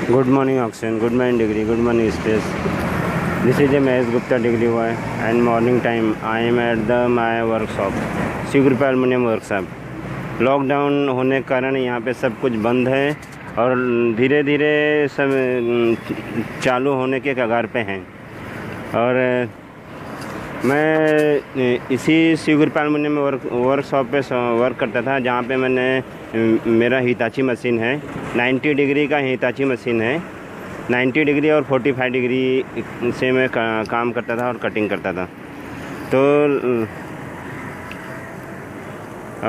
Good morning, Oxygen. Good morning, degree. Good morning, space. This is a Mahesh Gupta degree boy, and morning time. I am at my workshop, Shivkrupa aluminium workshop. Lockdown होने के कारण यहाँ पे सब कुछ बंद है और धीरे धीरे सब चालू होने के कगार पे हैं। और मैं इसी शिवकृपा एल्युमिनियम वर्कशॉप पे वर्क करता था, जहाँ पे मेरा हिताची मशीन है। 90 डिग्री का हिताची मशीन है। 90 डिग्री और 45 डिग्री से मैं काम करता था और कटिंग करता था। तो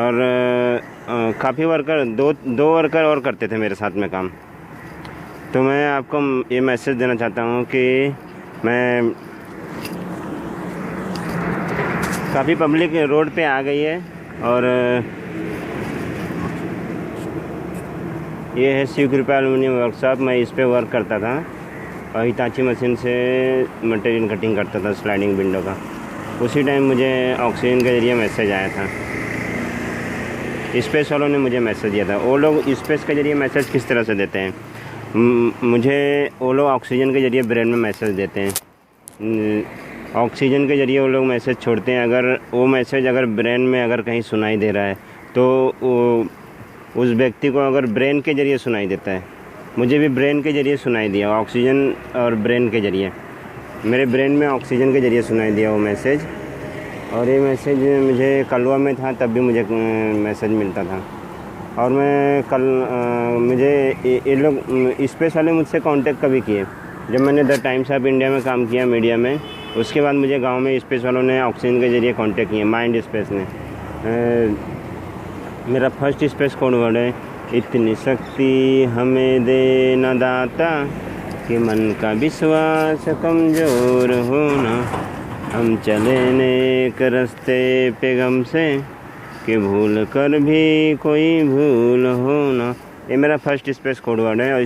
और काफ़ी वर्कर दो वर्कर और करते थे मेरे साथ में काम। तो मैं आपको ये मैसेज देना चाहता हूँ कि मैं काफ़ी पब्लिक रोड पे आ गई है और ये है शिवकृपा एल्युमिनियम वर्कशॉप। मैं इस पे वर्क करता था और हिताची मशीन से मटेरियल कटिंग करता था स्लाइडिंग विंडो का। उसी टाइम मुझे ऑक्सीजन के ज़रिए मैसेज आया था। स्पेस वालों ने मुझे मैसेज दिया था। वो लोग स्पेस के ज़रिए मैसेज किस तरह से देते हैं, मुझे वो लोग ऑक्सीजन के ज़रिए ब्रेन में मैसेज देते हैं। ऑक्सीजन के ज़रिए वो लोग मैसेज छोड़ते हैं। अगर वो मैसेज अगर ब्रेन में अगर कहीं सुनाई दे रहा है तो उस व्यक्ति को अगर ब्रेन के ज़रिए सुनाई देता है। मुझे भी ब्रेन के ज़रिए सुनाई दिया, ऑक्सीजन और ब्रेन के ज़रिए। मेरे ब्रेन में ऑक्सीजन के ज़रिए सुनाई दिया वो मैसेज। और ये मैसेज मुझे कलवा में था तब भी मुझे मैसेज मिलता था। और मैं मुझे ये लोग स्पेस वाले मुझसे कांटेक्ट कभी किए जब मैंने द टाइम्स ऑफ इंडिया में काम किया मीडिया में। उसके बाद मुझे गांव में स्पेस वालों ने ऑक्सीजन के ज़रिए कांटेक्ट किए, माइंड स्पेस ने। मेरा फर्स्ट स्पेस कोड वर्ड है, इतनी शक्ति हमें दे न दाता कि मन का विश्वास कमज़ोर होना। हम चले नेक रास्ते पे गम से कि भूल कर भी कोई भूल होना। ये मेरा फर्स्ट स्पेस कोड वर्ड है। और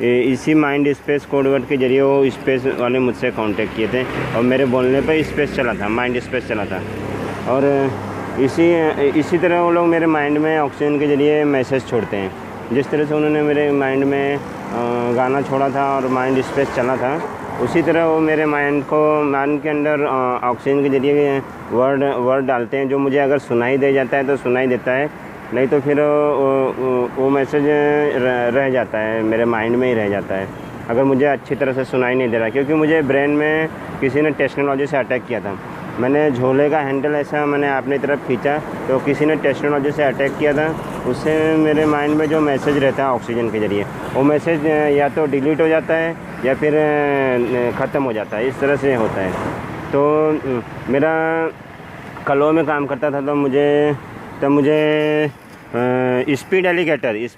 इसी माइंड स्पेस कोड वर्ड के ज़रिए वो स्पेस वाले मुझसे कांटेक्ट किए थे और मेरे बोलने पे स्पेस चला था, माइंड स्पेस चला था। और इसी तरह वो लोग मेरे माइंड में ऑक्सीजन के ज़रिए मैसेज छोड़ते हैं। जिस तरह से उन्होंने मेरे माइंड में गाना छोड़ा था और माइंड स्पेस चला था, उसी तरह वो मेरे माइंड के अंदर ऑक्सीजन के ज़रिए वर्ड डालते हैं। जो मुझे अगर सुनाई दे जाता है तो सुनाई देता है, नहीं तो फिर वो मैसेज रह जाता है, मेरे माइंड में ही रह जाता है। अगर मुझे अच्छी तरह से सुनाई नहीं दे रहा, क्योंकि मुझे ब्रेन में किसी ने टेक्नोलॉजी से अटैक किया था। मैंने झोले का हैंडल ऐसा मैंने अपनी तरफ खींचा तो किसी ने टेक्नोलॉजी से अटैक किया था। उससे मेरे माइंड में जो मैसेज रहता है ऑक्सीजन के ज़रिए, वो मैसेज या तो डिलीट हो जाता है या फिर ख़त्म हो जाता है। इस तरह से होता है। तो मेरा कलो में काम करता था तो मुझे स्पीड एलिगेटर इस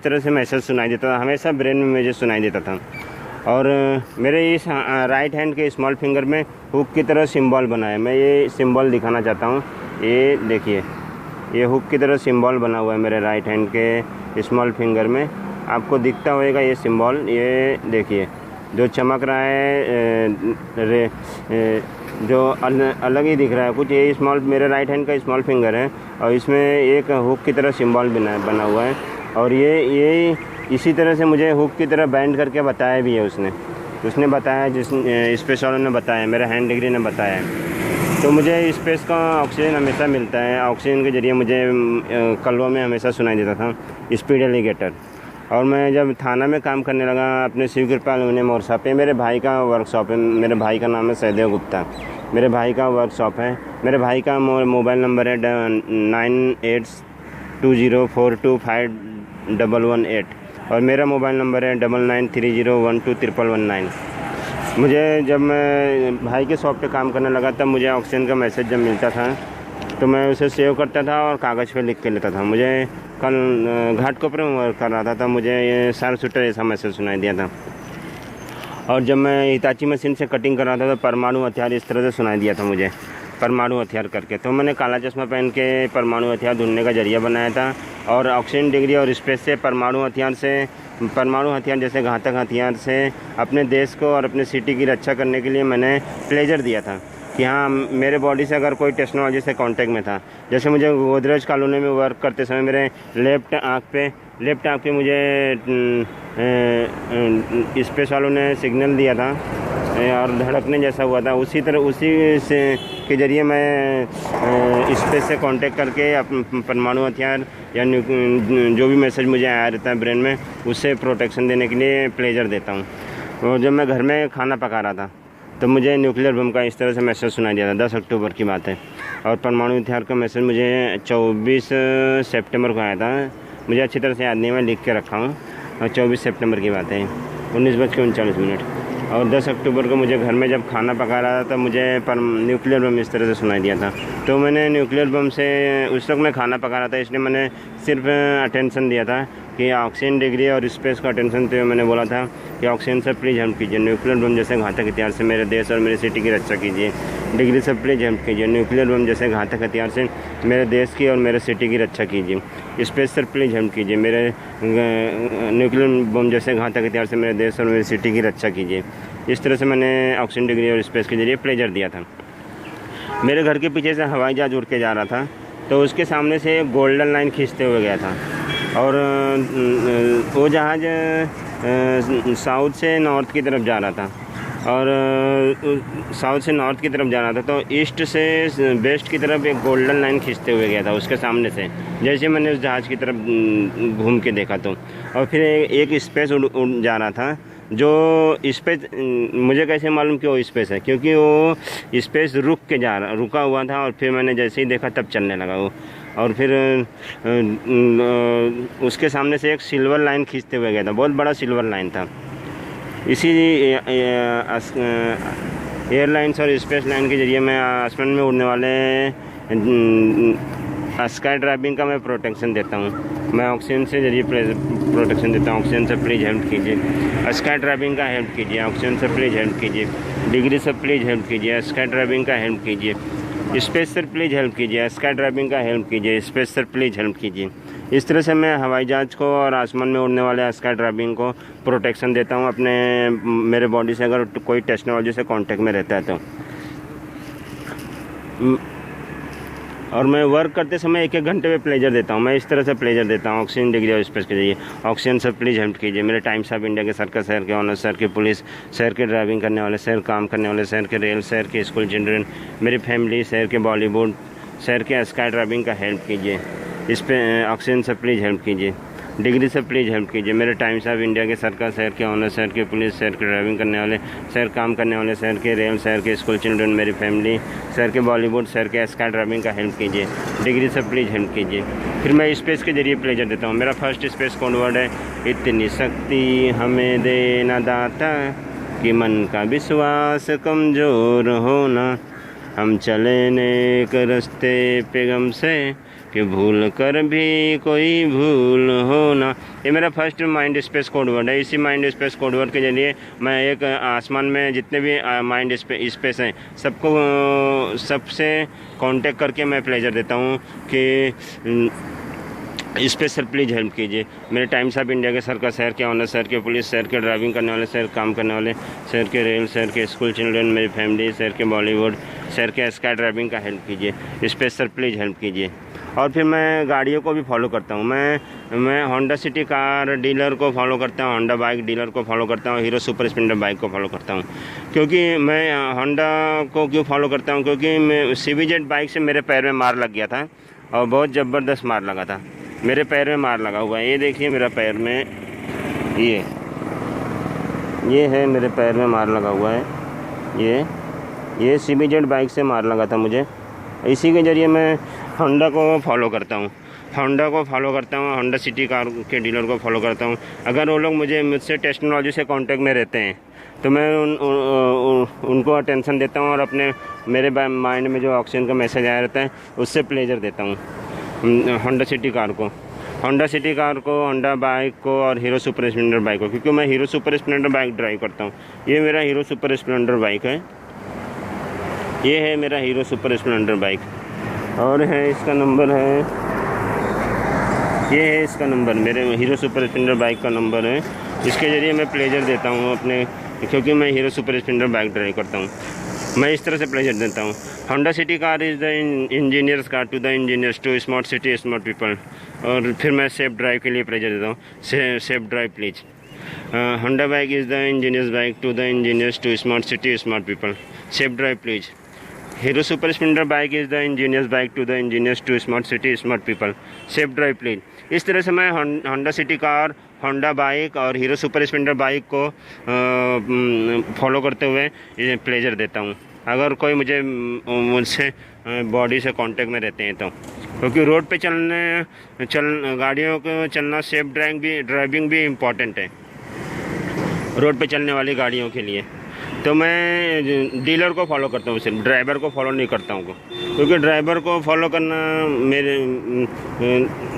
तरह से मैसेज सुनाई देता था। हमेशा ब्रेन में मुझे सुनाई देता था। और मेरे इस राइट हैंड के स्मॉल फिंगर में हुक की तरह सिंबल बना है। मैं ये सिंबल दिखाना चाहता हूँ। ये देखिए, ये हुक की तरह सिंबल बना हुआ है मेरे राइट हैंड के स्मॉल फिंगर में। आपको दिखता होगा ये सिंबल, ये देखिए जो चमक रहा है, जो अलग ही दिख रहा है कुछ। ये स्मॉल मेरे राइट हैंड का स्मॉल फिंगर है और इसमें एक हुक की तरह सिंबल बना हुआ है। और ये इसी तरह से मुझे हुक की तरह बैंड करके बताया भी है उसने बताया, स्पेस वालों ने बताया, मेरे हैंड डिग्री ने बताया। तो मुझे स्पेस का ऑक्सीजन हमेशा मिलता है। ऑक्सीजन के ज़रिए मुझे कलवा में हमेशा सुनाई देता था स्पीड एलिगेटर। और मैं जब थाना में काम करने लगा अपने शिवकृपा एल्युमिनियम वर्कशॉप पे, मेरे भाई का वर्कशॉप है। मेरे भाई का नाम है सहदेव गुप्ता। मेरे भाई का वर्कशॉप है। मेरे भाई का मोबाइल नंबर है 9820425118 और मेरा मोबाइल नंबर है 9930121119। मुझे जब मैं भाई के शॉप पे काम करने लगा तब मुझे ऑक्सीजन का मैसेज जब मिलता था तो मैं उसे सेव करता था और कागज़ पे लिख के लेता था। मुझे कल घाटकोपर में वर्क कर रहा था तब मुझे ये सार शूटर ऐसा मैसेज सुनाई दिया था। और जब मैं हिताची मशीन से कटिंग कर रहा था तो परमाणु हथियार इस तरह से सुनाई दिया था मुझे, परमाणु हथियार करके। तो मैंने काला चश्मा पहन के परमाणु हथियार ढूंढने का जरिया बनाया था। और ऑक्सीजन डिग्री और स्पेस से परमाणु हथियार जैसे घातक हथियार से अपने देश को और अपने सिटी की रक्षा करने के लिए मैंने प्लेजर दिया था। कि हाँ मेरे बॉडी से अगर कोई टेक्नोलॉजी से कांटेक्ट में था। जैसे मुझे गोदरेज कॉलोनी में वर्क करते समय मेरे लेफ्ट आँख पे मुझे स्पेस वालों ने सिग्नल दिया था और धड़कने जैसा हुआ था। उसी से के ज़रिए मैं स्पेस से कांटेक्ट करके परमाणु हथियार या जो भी मैसेज मुझे आया रहता है ब्रेन में, उससे प्रोटेक्शन देने के लिए प्लेजर देता हूँ। और जब मैं घर में खाना पका रहा था तो मुझे न्यूक्लियर बम का इस तरह से मैसेज सुनाई दिया था। 10 अक्टूबर की बात है और परमाणु हथियार का मैसेज मुझे 24 सितंबर को आया था। मुझे अच्छी तरह से याद नहीं, मैं लिख के रखा हूँ। और 24 सितंबर की बात है, 19:39। और 10 अक्टूबर को मुझे घर में जब खाना पका रहा था तब मुझे न्यूक्लियर बम इस तरह से सुनाई दिया था। तो मैंने न्यूक्लियर बम से, उस वक्त मैं खाना पका रहा था इसलिए मैंने सिर्फ अटेंशन दिया था कि ऑक्सीजन डिग्री और स्पेस का अटेंशन तो मैंने बोला था कि ऑक्सीजन से प्लीज़ हेल्प कीजिए, न्यूक्लियर बम जैसे घातक हथियार से मेरे देश और मेरी सिटी की रक्षा कीजिए। डिग्री से प्लीज़ हेल्प कीजिए, न्यूक्लियर बम जैसे घातक हथियार से मेरे देश की और मेरे सिटी की रक्षा कीजिए। स्पेस से प्लीज़ हेल्प कीजिए, मेरे न्यूक्लियर बम जैसे घातक हथियार से मेरे देश और मेरी सिटी की रक्षा कीजिए। इस तरह से मैंने ऑक्सीजन डिग्री और स्पेस के जरिए प्लेजर दिया था। मेरे घर के पीछे से हवाई जहाज़ उड़ के जा रहा था तो उसके सामने से एक गोल्डन लाइन खींचते हुए गया था और वो जहाज़ साउथ से नॉर्थ की तरफ जा रहा था और साउथ से नॉर्थ की तरफ जा रहा था तो ईस्ट से वेस्ट की तरफ एक गोल्डन लाइन खींचते हुए गया था उसके सामने से। जैसे मैंने उस जहाज़ की तरफ घूम के देखा तो, और फिर एक स्पेस उड़ जा रहा था जो स्पेस, मुझे कैसे मालूम कि वो स्पेस है, क्योंकि वो स्पेस रुका हुआ था और फिर मैंने जैसे ही देखा तब चलने लगा वो। और फिर उसके सामने से एक सिल्वर लाइन खींचते हुए गया था, बहुत बड़ा सिल्वर लाइन था। इसी एयरलाइंस और स्पेस लाइन के ज़रिए मैं आसमान में उड़ने वाले स्काई ड्राइविंग का मैं प्रोटेक्शन देता हूँ। मैं ऑक्सीजन से जरिए प्रोटेक्शन देता हूँ। ऑक्सीजन से प्लीज़ हेल्प कीजिए, स्काई ड्राइविंग का हेल्प कीजिए। ऑक्सीजन से प्लीज़ हेल्प कीजिए, डिग्री से प्लीज़ हेल्प कीजिए, स्काई ड्राइविंग का हेल्प कीजिए। स्पेस से प्लीज़ हेल्प कीजिए, स्काई ड्राइविंग का हेल्प कीजिए। स्पेस से प्लीज़ हेल्प कीजिए। इस तरह से मैं हवाई जहाज़ को और आसमान में उड़ने वाले स्काई ड्राइविंग को प्रोटेक्शन देता हूँ अपने मेरे बॉडी से अगर कोई टेक्नोलॉजी से कांटेक्ट में रहता है तो। और मैं वर्क करते समय 1-1 घंटे में प्लेजर देता हूँ। मैं इस तरह से प्लेजर देता हूँ ऑक्सीजन डिग्री और स्पेस के जरिए। ऑक्सीजन से प्लीज़ हेल्प कीजिए, मेरे टाइम्स ऑफ इंडिया के सर का, शहर के ऑनर, शहर के पुलिस, शहर के ड्राइविंग करने वाले, शहर काम करने वाले, शहर के रेल, शहर के स्कूल चिल्ड्रन, मेरी फैमिली, शहर के बॉलीवुड, शहर के स्काई ड्राइविंग का हेल्प कीजिए। इस पर ऑक्सीजन से प्लीज़ हेल्प कीजिए, डिग्री से प्लीज़ हेल्प कीजिए, मेरे टाइम्स ऑफ इंडिया के सरकार, शहर के ऑनर, शहर के पुलिस, शहर के ड्राइविंग करने वाले, शहर काम करने वाले, शहर के रेल, शहर के स्कूल चिल्ड्रन, मेरी फैमिली, शहर के बॉलीवुड, शहर के स्काई ड्राइविंग का हेल्प कीजिए। डिग्री से प्लीज़ हेल्प कीजिए। फिर मैं स्पेस के जरिए प्लेजर देता हूँ। मेरा फर्स्ट स्पेस कोड वर्ड है, इतनी शक्ति हमें देना दाता कि मन का विश्वास कमज़ोर होना, हम चले नेक रास्ते पे गम से कि भूल कर भी कोई भूल होना। ये मेरा first mind space code word है। इसी माइंड स्पेस कोड वर्ड के जरिए मैं एक आसमान में जितने भी माइंड स्पेस हैं सबसे कांटेक्ट करके मैं प्लेजर देता हूँ कि स्पेस से प्लीज़ हेल्प कीजिए। मेरे टाइम्स ऑफ इंडिया के सर का, शहर के ऑनर, शहर के पुलिस, शहर के ड्राइविंग करने वाले, शहर काम करने वाले, शहर के रेल, शहर के स्कूल चिल्ड्रन, मेरी फैमिली, शहर के बॉलीवुड, शहर के स्काई ड्राइविंग का हेल्प कीजिए। स्पेस से प्लीज़ हेल्प कीजिए। और फिर मैं गाड़ियों को भी फॉलो करता हूँ। मैं होंडा सिटी कार डीलर को फॉलो करता हूँ, होंडा बाइक डीलर को फॉलो करता हूँ, हीरो सुपर स्प्लेंडर बाइक को फॉलो करता हूँ। क्योंकि मैं होंडा को क्यों फॉलो करता हूँ, क्योंकि मैं CBZ बाइक से मेरे पैर में मार लग गया था और बहुत ज़बरदस्त मार लगा था। मेरे पैर में मार लगा हुआ है, ये देखिए मेरा पैर में ये है, मेरे पैर में मार लगा हुआ है। ये CBZ बाइक से मार लगा था मुझे। इसी के ज़रिए मैं होंडा को फॉलो करता हूँ, होंडा सिटी कार के डीलर को फॉलो करता हूँ। अगर वो लोग मुझसे टेक्नोलॉजी से कांटेक्ट में रहते हैं तो मैं उनको अटेंशन देता हूँ और अपने मेरे माइंड में जो ऑक्सीजन का मैसेज आया रहता है उससे प्लेजर देता हूँ होंडा सिटी कार को, होंडा बाइक को और हीरो सुपर स्प्लेंडर बाइक को, क्योंकि मैं hero super splendor bike drive करता हूँ। ये मेरा हीरो सुपर स्प्लेंडर बाइक है, ये है मेरा हीरो सुपर स्प्लेंडर बाइक। और है इसका नंबर है, ये है इसका नंबर, मेरे हीरो सुपर स्प्लेंडर बाइक का नंबर है। इसके ज़रिए मैं प्लेजर देता हूँ अपने, क्योंकि मैं hero super splendor bike drive करता हूँ। मैं इस तरह से प्लेजर देता हूँ। Honda city car is the engineers car to the engineers to smart city smart people. और फिर मैं सेफ ड्राइव के लिए प्लेजर देता हूँ, safe drive please. Honda bike is the engineers bike to the engineers to smart city smart people, safe drive please. Hero super splendor bike is the engineers bike to the engineers to smart city smart people, safe drive please. इस तरह से मैं Honda city car, Honda bike और hero super splendor bike को follow करते हुए pleasure देता हूँ, अगर कोई मुझसे बॉडी से कांटेक्ट में रहते हैं तो। क्योंकि रोड पे गाड़ियों को चलना, सेफ ड्राइविंग भी इम्पॉर्टेंट है रोड पे चलने वाली गाड़ियों के लिए। तो मैं डीलर को फॉलो करता हूँ, सिर्फ ड्राइवर को फॉलो नहीं करता हूँ, क्योंकि ड्राइवर को फॉलो करना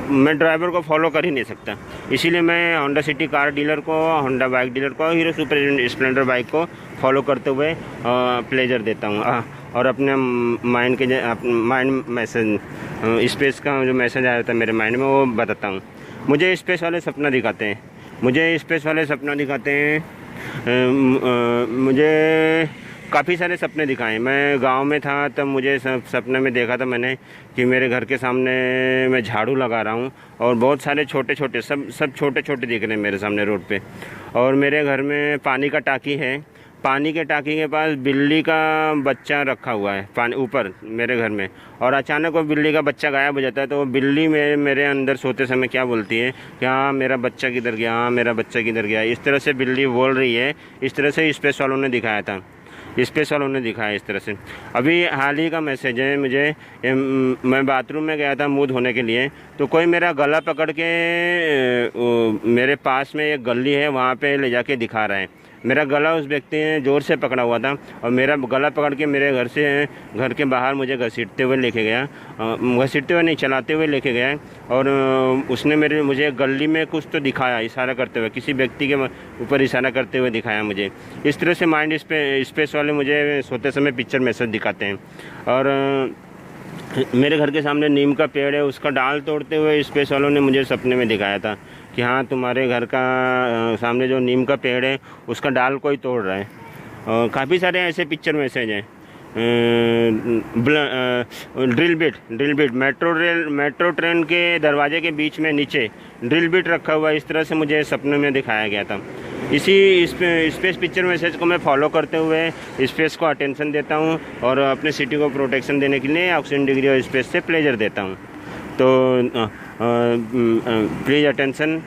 मैं ड्राइवर को फॉलो कर ही नहीं सकता। इसीलिए मैं होंडा सिटी कार डीलर को, होंडा बाइक डीलर को, हीरो सुपर स्प्लेंडर बाइक को फॉलो करते हुए प्लेजर देता हूँ। और अपने माइंड मैसेज, स्पेस का जो मैसेज आया था मेरे माइंड में, वो बताता हूँ। मुझे स्पेस वाले सपना दिखाते हैं, मुझे काफ़ी सारे सपने दिखाए। मैं गांव में था तब मुझे सपने में देखा था मैंने कि मेरे घर के सामने मैं झाड़ू लगा रहा हूं और बहुत सारे छोटे छोटे सब छोटे छोटे दिख रहे हैं मेरे सामने रोड पे। और मेरे घर में पानी का टाकी है, पानी के टाकी के पास बिल्ली का बच्चा रखा हुआ है पानी ऊपर मेरे घर में। और अचानक वो बिल्ली का बच्चा गायब हो जाता है, तो वो बिल्ली मेरे अंदर सोते समय क्या बोलती है कि हाँ मेरा बच्चा किधर गया, हाँ मेरा बच्चा किधर गया। इस तरह से बिल्ली बोल रही है। इस तरह से स्पेस वालों ने दिखाया था, इस तरह से। अभी हाल ही का मैसेज है मुझे, मैं बाथरूम में गया था मुँह धोने के लिए, तो कोई मेरा गला पकड़ के मेरे पास में एक गली है वहाँ पे ले जाके दिखा रहा है। मेरा गला उस व्यक्ति ने ज़ोर से पकड़ा हुआ था और मेरा गला पकड़ के मेरे घर के बाहर मुझे घसीटते हुए लेके गया, घसीटते हुए नहीं चलाते हुए लेके गया। और उसने मुझे गली में कुछ तो दिखाया, इशारा करते हुए, किसी व्यक्ति के ऊपर इशारा करते हुए दिखाया मुझे। इस तरह से माइंड स्पेस वाले मुझे सोते समय पिक्चर मैसेज दिखाते हैं। और मेरे घर के सामने नीम का पेड़ है, उसका डाल तोड़ते हुए स्पेस वालों ने मुझे सपने में दिखाया था कि हाँ तुम्हारे घर का सामने जो नीम का पेड़ है उसका डाल कोई तोड़ रहा है। और काफ़ी सारे ऐसे पिक्चर मैसेज हैं। ड्रिल बिट मेट्रो ट्रेन के दरवाजे के बीच में नीचे ड्रिल बिट रखा हुआ, इस तरह से मुझे सपने में दिखाया गया था। इसी स्पेस पिक्चर मैसेज को मैं फॉलो करते हुए स्पेस को अटेंशन देता हूँ और अपने सिटी को प्रोटेक्शन देने के लिए ऑक्सीजन डिग्री और स्पेस से प्लेजर देता हूँ। तो प्लीज़ अटेंशन।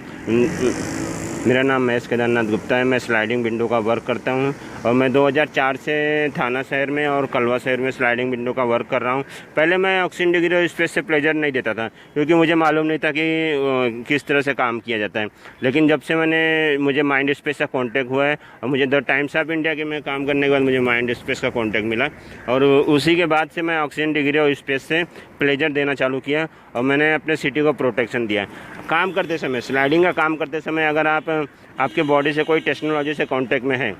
मेरा नाम महेश केदारनाथ गुप्ता है, मैं स्लाइडिंग विंडो का वर्क करता हूं और मैं 2004 से थाना शहर में और कलवा शहर में स्लाइडिंग विंडो का वर्क कर रहा हूं। पहले मैं ऑक्सीजन डिग्री और स्पेस से प्लेजर नहीं देता था, क्योंकि मुझे मालूम नहीं था कि किस तरह से काम किया जाता है। लेकिन जब से मुझे माइंड स्पेस का कॉन्टैक्ट हुआ है और मुझे द टाइम्स ऑफ इंडिया के में काम करने के बाद मुझे माइंड स्पेस का कॉन्टैक्ट मिला, और उसी के बाद से मैं ऑक्सीजन डिग्री और स्पेस से प्लेजर देना चालू किया और मैंने अपने सिटी को प्रोटेक्शन दिया। काम करते समय, स्लाइडिंग का काम करते समय, अगर आपके बॉडी से कोई टेक्नोलॉजी से कांटेक्ट में है,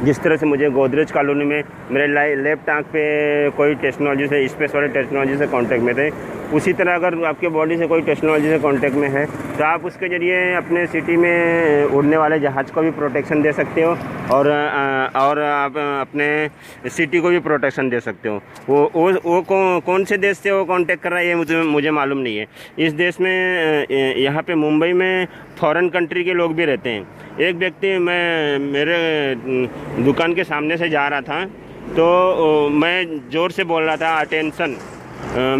जिस तरह से मुझे गोदरेज कॉलोनी में मेरे लेफ्ट आंख पे कोई टेक्नोलॉजी से, स्पेस वाले टेक्नोलॉजी से कांटेक्ट में थे, उसी तरह अगर आपके बॉडी से कोई टेक्नोलॉजी से कांटेक्ट में है तो आप उसके ज़रिए अपने सिटी में उड़ने वाले जहाज़ को भी प्रोटेक्शन दे सकते हो और आप अपने सिटी को भी प्रोटेक्शन दे सकते हो। वो कौन से देश से वो कांटेक्ट कर रहा है ये मुझे मालूम नहीं है। इस देश में यहाँ पे मुंबई में फॉरेन कंट्री के लोग भी रहते हैं। एक व्यक्ति, मैं मेरे दुकान के सामने से जा रहा था तो मैं ज़ोर से बोल रहा था, attention,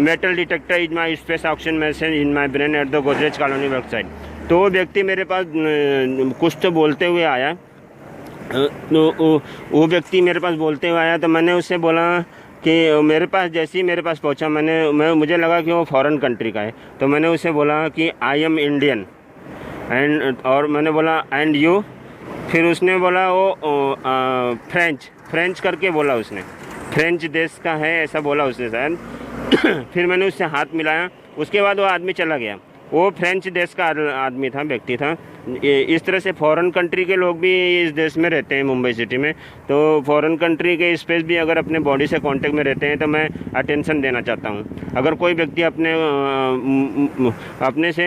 metal detector is my space oxygen message in my brain at the Godrej colony website. तो वो व्यक्ति मेरे पास कुछ तो बोलते हुए आया, तो वो व्यक्ति मेरे पास बोलते हुए आया, तो मैंने उससे बोला कि मेरे पास, जैसे ही मेरे पास पहुंचा, मुझे लगा कि वो फॉरेन कंट्री का है, तो मैंने उससे बोला कि आई एम इंडियन और मैंने बोला एंड यू। फिर उसने बोला वो फ्रेंच करके बोला, उसने फ्रेंच देश का है ऐसा बोला उसने शायद। फिर मैंने उससे हाथ मिलाया, उसके बाद वो आदमी चला गया। वो फ्रेंच देश का आदमी था, व्यक्ति था। इस तरह से फॉरेन कंट्री के लोग भी इस देश में रहते हैं, मुंबई सिटी में। तो फॉरेन कंट्री के स्पेस भी अगर अपने बॉडी से कांटेक्ट में रहते हैं तो मैं अटेंशन देना चाहता हूँ। अगर कोई व्यक्ति अपने से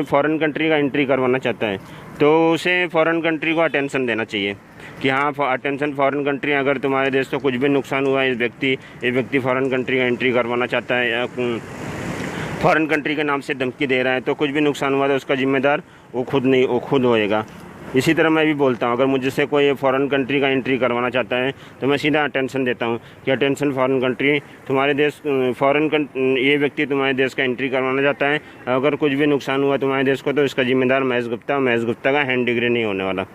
फॉरेन कंट्री का एंट्री करवाना चाहता है तो उसे फॉरेन कंट्री को अटेंशन देना चाहिए कि हाँ, अटेंशन फॉरेन कंट्री, अगर तुम्हारे देश को कुछ भी नुकसान हुआ, ये व्यक्ति फॉरेन कंट्री का एंट्री करवाना चाहता है या फॉरेन कंट्री के नाम से धमकी दे रहा है, तो कुछ भी नुकसान हुआ तो उसका जिम्मेदार वो खुद होएगा। इसी तरह मैं भी बोलता हूँ, अगर मुझसे कोई फॉरेन कंट्री का एंट्री करवाना चाहता है तो मैं सीधा अटेंशन देता हूँ कि अटेंशन फॉरेन कंट्री, तुम्हारे देश ये व्यक्ति तुम्हारे देश का एंट्री करवाना चाहता है, अगर कुछ भी नुकसान हुआ तुम्हारे देश को तो इसका जिम्मेदार महेश गुप्ता का हैंड डिग्री नहीं होने वाला।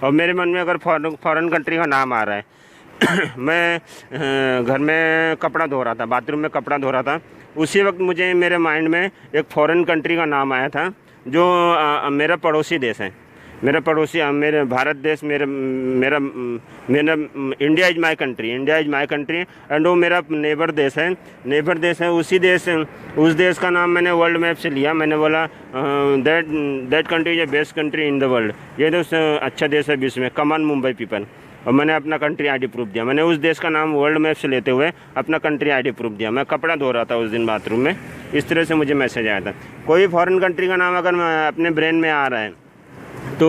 और मेरे मन में अगर फॉरेन कंट्री का नाम आ रहा है मैं घर में कपड़ा धो रहा था, बाथरूम में कपड़ा धो रहा था, उसी वक्त मुझे मेरे माइंड में एक फॉरेन कंट्री का नाम आया था जो मेरा पड़ोसी देश है। मेरा पड़ोसी, मेरे भारत देश, मेरा India is my country and वो मेरा नेबर देश है। उस देश का नाम मैंने वर्ल्ड मैप से लिया। मैंने बोला that country is the best country in the world, ये तो अच्छा देश है विश्व में, कम ऑन मुंबई पीपल। और मैंने अपना कंट्री आईडी प्रूफ दिया। मैंने उस देश का नाम वर्ल्ड मैप से लेते हुए अपना कंट्री आईडी प्रूफ दिया। मैं कपड़ा धो रहा था उस दिन बाथरूम में, इस तरह से मुझे मैसेज आया था। कोई फॉरेन कंट्री का नाम अगर अपने ब्रेन में आ रहा है तो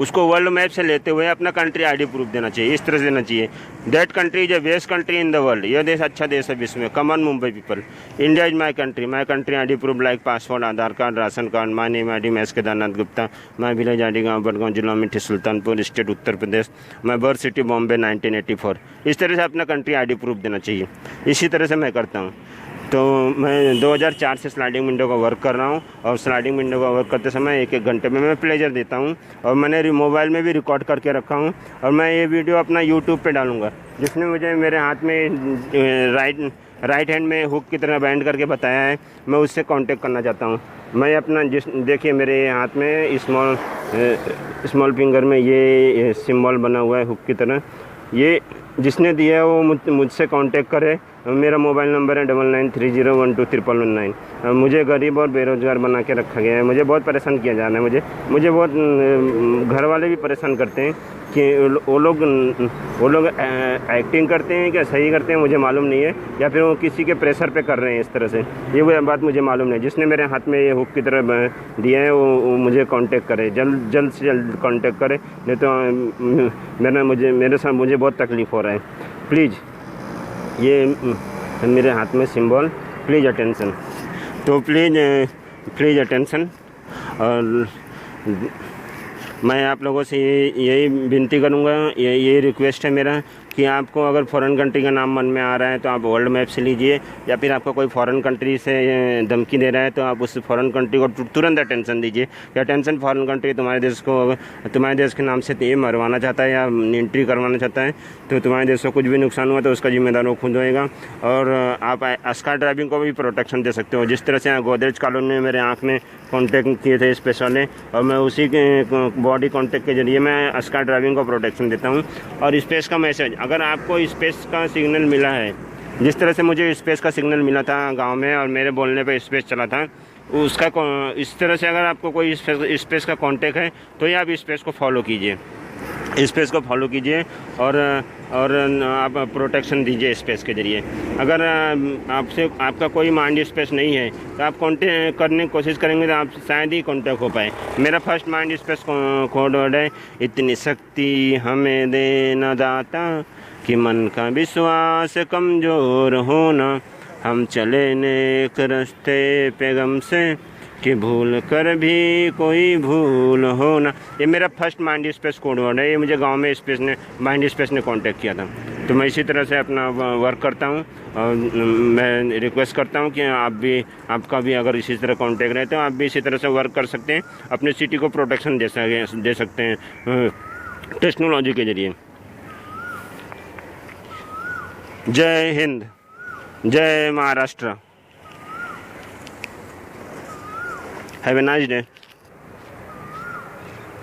उसको वर्ल्ड मैप से लेते हुए अपना कंट्री आईडी प्रूफ देना चाहिए, इस तरह से देना चाहिए। That country is the best country in the world, यह देश अच्छा देश है विश्व में, come on Mumbai people. India is my country ID proof like passport, Aadhaar card, ration card. My name ID Mahesh Kedarnath Gupta. My village ID गाँव बड़गांव, जिला मिठी Sultanpur, state Uttar Pradesh. My birth city Bombay 1984। इस तरह से अपना कंट्री आईडी प्रूफ देना चाहिए। इसी तरह से मैं करता हूँ। तो मैं 2004 से स्लाइडिंग विंडो का वर्क कर रहा हूँ और स्लाइडिंग विंडो का वर्क करते समय एक घंटे में मैं प्लेजर देता हूँ और मैंने मोबाइल में भी रिकॉर्ड करके रखा हूँ और मैं ये वीडियो अपना यूट्यूब पे डालूँगा। जिसने मुझे मेरे हाथ में राइट हैंड में हुक की तरह बैंड करके बताया है, मैं उससे कांटेक्ट करना चाहता हूँ। मैं अपना देखिए मेरे हाथ में स्मॉल फिंगर में ये सिंबल बना हुआ है हुक की तरह। ये जिसने दिया है वो मुझसे कांटेक्ट करे। मेरा मोबाइल नंबर है 9930123319। मुझे गरीब और बेरोज़गार बना के रखा गया है। मुझे बहुत परेशान किया जा रहा है। मुझे बहुत घर वाले भी परेशान करते हैं कि वो लोग एक्टिंग करते हैं, क्या सही करते हैं मुझे मालूम नहीं है, या फिर वो किसी के प्रेशर पे कर रहे हैं इस तरह से, ये बात मुझे मालूम नहीं। जिसने मेरे हाथ में ये हुक की तरह दिया है वो मुझे कांटेक्ट करे, जल्द से जल्द कांटेक्ट करे, नहीं तो मेरे साथ मुझे बहुत तकलीफ़ हो रहा है। प्लीज़ ये मेरे हाथ में सिंबल, प्लीज़ अटेंशन। तो प्लीज़ अटेंशन। और मैं आप लोगों से यही विनती करूँगा, यही रिक्वेस्ट है मेरा कि आपको अगर फॉरेन कंट्री का नाम मन में आ रहा है तो आप वर्ल्ड मैप से लीजिए, या फिर आपको कोई फॉरेन कंट्री से धमकी दे रहा है तो आप उस फॉरेन कंट्री को तुरंत अटेंशन दीजिए कि अटेंशन फॉरेन कंट्री तुम्हारे देश के नाम से ये मरवाना चाहता है या एंट्री करवाना चाहता है, तो तुम्हारे देश को कुछ भी नुकसान हुआ तो उसका जिम्मेदार वो खुद होएगा। और आप स्काई ड्राइविंग को भी प्रोटेक्शन दे सकते हो। जिस तरह से गोदरेज कॉलोनी में मेरे आँख में कॉन्टेक्ट किए थे स्पेस वाले, और मैं उसी के बॉडी कॉन्टेक्ट के जरिए मैं स्काई ड्राइविंग को प्रोटेक्शन देता हूँ। और स्पेस का मैसेज, अगर आपको स्पेस का सिग्नल मिला है, जिस तरह से मुझे स्पेस का सिग्नल मिला था गांव में और मेरे बोलने पे स्पेस चला था, उसका इस तरह से अगर आपको कोई स्पेस का कांटेक्ट है तो ये आप स्पेस को फॉलो कीजिए, और आप प्रोटेक्शन दीजिए स्पेस के ज़रिए। अगर आपका कोई माइंड स्पेस नहीं है तो आप कांटेक्ट करने की कोशिश करेंगे तो आप शायद ही कांटेक्ट हो पाए। मेरा first mind space code word है, इतनी शक्ति हमें देना दाता कि मन का विश्वास कमज़ोर होना, हम चले नेक रास्ते पे गम से कि भूल कर भी कोई भूल हो ना। ये मेरा first mind space code word है। ये मुझे गांव में माइंड स्पेस ने कांटेक्ट किया था। तो मैं इसी तरह से अपना वर्क करता हूँ और मैं रिक्वेस्ट करता हूँ कि आपका भी अगर इसी तरह कांटेक्ट रहे तो आप भी इसी तरह से वर्क कर सकते हैं, अपने सिटी को प्रोटेक्शन दे सकते हैं टेक्नोलॉजी के ज़रिए। जय हिंद, जय Maharashtra. Have a nice day.